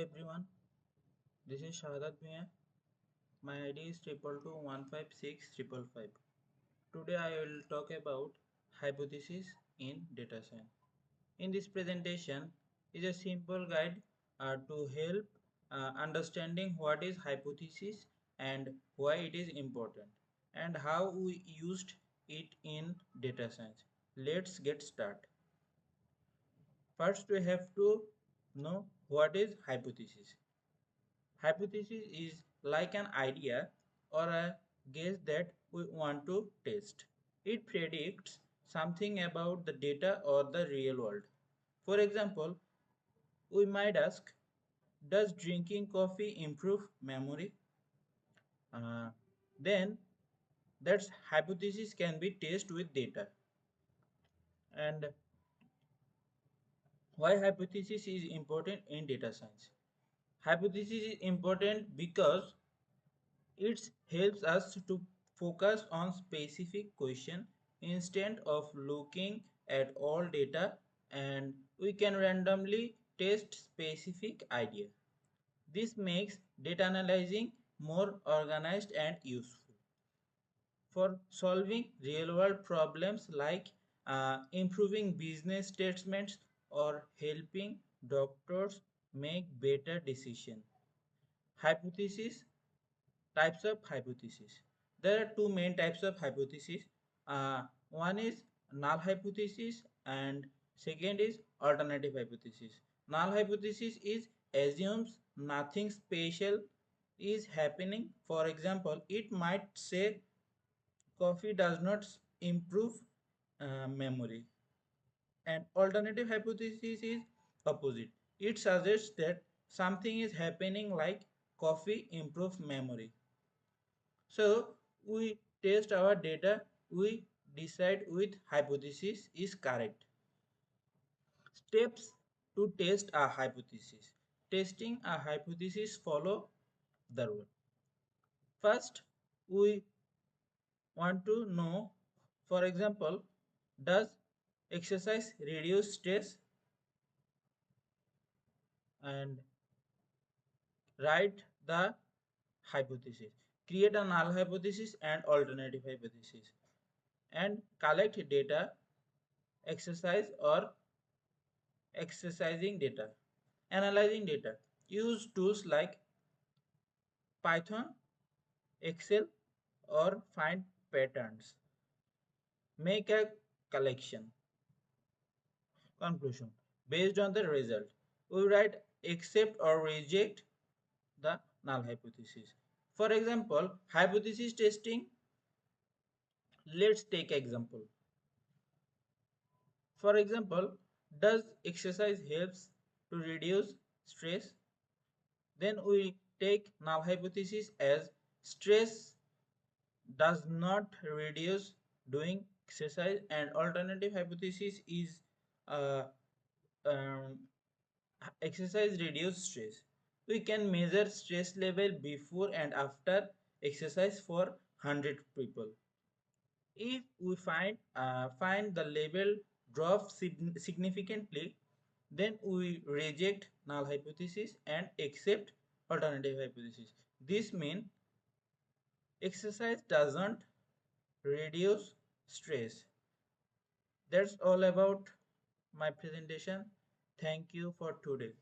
everyone, this is Shahadat Bhaiya. My ID is 222156555. Today I will talk about hypothesis in data science. In this presentation is a simple guide to help understanding what is hypothesis and why it is important and how we used it in data science. Let's get started. First we have to know what is hypothesis. Hypothesis is like an idea or a guess that we want to test. It predicts something about the data or the real world. For example, we might ask, does drinking coffee improve memory? Uh, then that hypothesis can be tested with data. And why hypothesis is important in data science? Hypothesis is important because it helps us to focus on specific question instead of looking at all data, and we can randomly test specific idea. This makes data analyzing more organized and useful. For solving real world problems like improving business statements or helping doctors make better decisions. Hypothesis Types of hypothesis. There are two main types of hypothesis. One is null hypothesis and second is alternative hypothesis. Null hypothesis is assumes nothing special is happening. For example, it might say coffee does not improve memory. And alternative hypothesis is opposite. It suggests that something is happening like coffee improve memory. So we test our data, we decide which hypothesis is correct. Steps to test a hypothesis. Testing a hypothesis follow the rule. First, we want to know, for example, does exercise reduce stress? And write the hypothesis. Create a null hypothesis and alternative hypothesis and collect data, exercise or exercising data, analyzing data. Use tools like Python, Excel, or find patterns. Make a collection. Conclusion. Based on the result, we write accept or reject the null hypothesis. For example, hypothesis testing. Let's take example. For example, does exercise helps to reduce stress? Then we take null hypothesis as stress does not reduce doing exercise, and alternative hypothesis is uh, um, exercise reduce stress. We can measure stress level before and after exercise for 100 people. If we find the level drop significantly, then we reject null hypothesis and accept alternative hypothesis. This means exercise doesn't reduce stress. That's all about my presentation. Thank you for today.